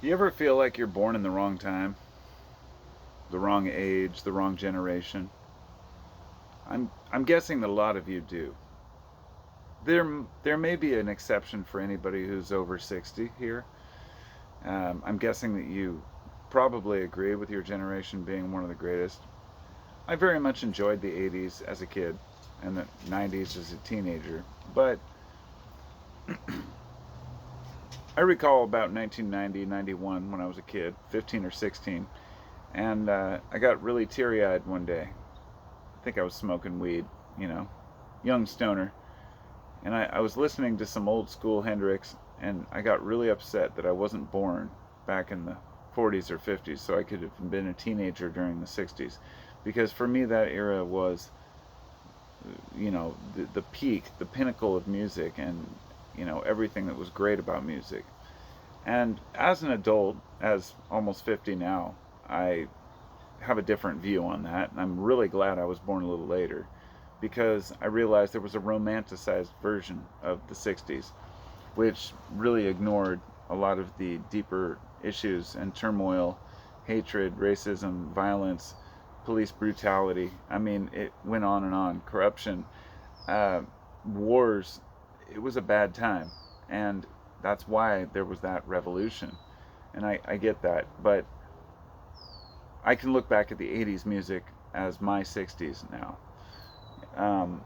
You ever feel like you're born in the wrong time, the wrong age, the wrong generation? I'm guessing that a lot of you do. There may be an exception for anybody who's over 60 here. I'm guessing that you probably agree with your generation being one of the greatest. I very much enjoyed the 80s as a kid and the 90s as a teenager, but I recall about 1990, 91 when I was a kid, 15 or 16, and I got really teary eyed one day. I think I was smoking weed, you know, young stoner. And I was listening to some old school Hendrix, and I got really upset that I wasn't born back in the 40s or 50s, so I could have been a teenager during the 60s. Because for me, that era was, the peak, the pinnacle of music, and, everything that was great about music. And as an adult, as almost 50 now, I have a different view on that, and I'm really glad I was born a little later because I realized there was a romanticized version of the 60s, which really ignored a lot of the deeper issues and turmoil, hatred, racism, violence, police brutality. I mean, it went on and on. Corruption, uh, wars. It was a bad time. And that's why there was that revolution. And I get that. But I can look back at the 80s music as my 60s now. Um,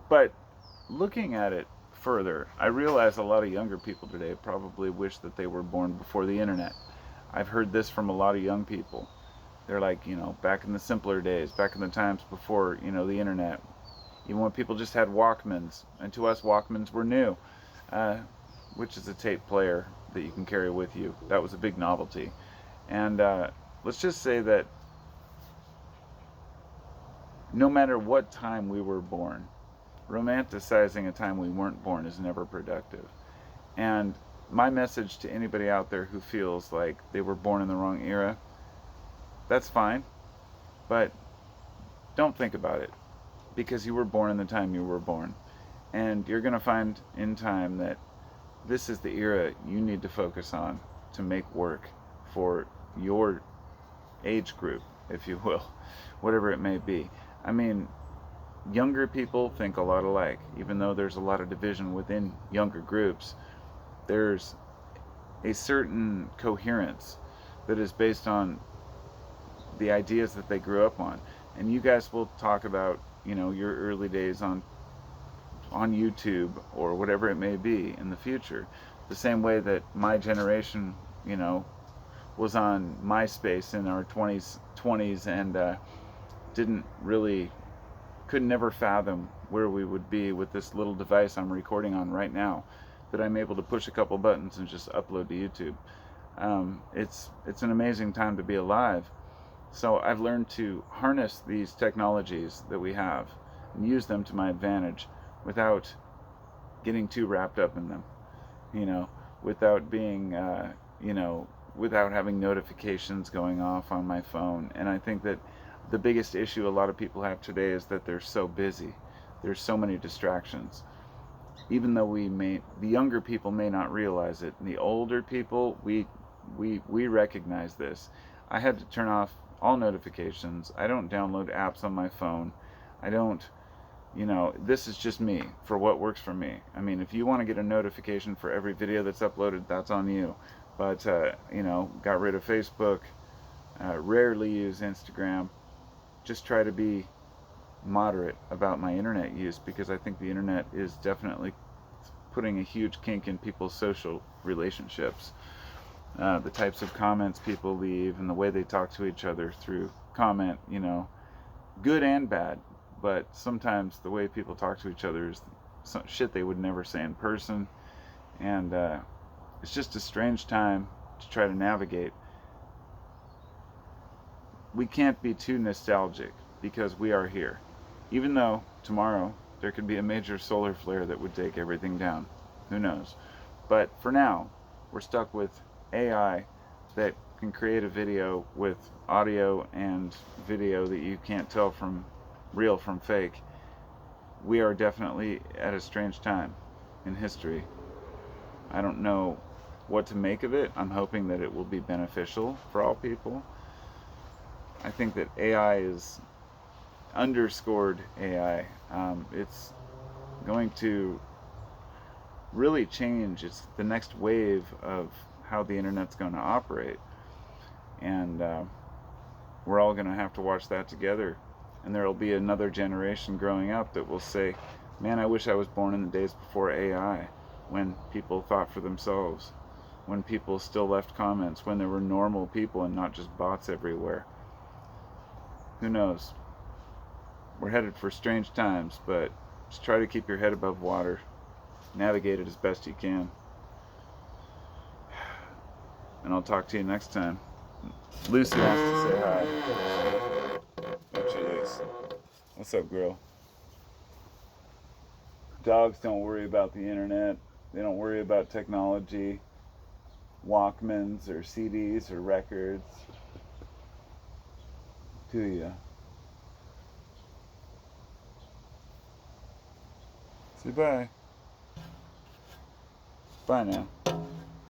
but looking at it further, I realize a lot of younger people today probably wish that they were born before the internet. I've heard this from a lot of young people. They're like, back in the simpler days, back in the times before, the internet, even when people just had Walkmans, and to us, Walkmans were new, uh, which is a tape player that you can carry with you. That was a big novelty. And let's just say that no matter what time we were born, romanticizing a time we weren't born is never productive. And my message to anybody out there who feels like they were born in the wrong era, that's fine, but don't think about it because you were born in the time you were born. And you're going to find in time that this is the era you need to focus on to make work for your age group, if you will, whatever it may be. I mean, younger people think a lot alike, even though there's a lot of division within younger groups. There's a certain coherence that is based on the ideas that they grew up on. And you guys will talk about, your early days on YouTube or whatever it may be in the future. The same way that my generation, was on MySpace in our 20s and didn't really could never fathom where we would be with this little device I'm recording on right now that I'm able to push a couple buttons and just upload to YouTube. It's an amazing time to be alive. So I've learned to harness these technologies that we have and use them to my advantage without getting too wrapped up in them, you know, without being, without having notifications going off on my phone. And I think that the biggest issue a lot of people have today is that they're so busy. There's so many distractions. Even though the younger people may not realize it, and the older people, we recognize this. I had to turn off all notifications. I don't download apps on my phone. I don't, this is just me for what works for me. I mean, if you want to get a notification for every video that's uploaded, that's on you. But, got rid of Facebook, rarely use Instagram. Just try to be moderate about my internet use because I think the internet is definitely putting a huge kink in people's social relationships. The types of comments people leave and the way they talk to each other through comment, good and bad. But sometimes the way people talk to each other is some shit they would never say in person. And it's just a strange time to try to navigate. We can't be too nostalgic because we are here. Even though tomorrow there could be a major solar flare that would take everything down. Who knows? But for now, we're stuck with AI that can create a video with audio and video that you can't tell from real from fake. We are definitely at a strange time in history. I don't know what to make of it. I'm hoping that it will be beneficial for all people. I think that AI is underscored AI. It's going to really change. It's the next wave of how the internet's going to operate. And we're all going to have to watch that together. And there will be another generation growing up that will say, man, I wish I was born in the days before AI, when people thought for themselves, when people still left comments, when there were normal people and not just bots everywhere. Who knows? We're headed for strange times, but just try to keep your head above water. Navigate it as best you can. And I'll talk to you next time. Lucy wants to say hi. Don't you, Lucy? What's up, girl? Dogs don't worry about the internet. They don't worry about technology, Walkmans or CDs or records. Do ya? Say bye. Bye now.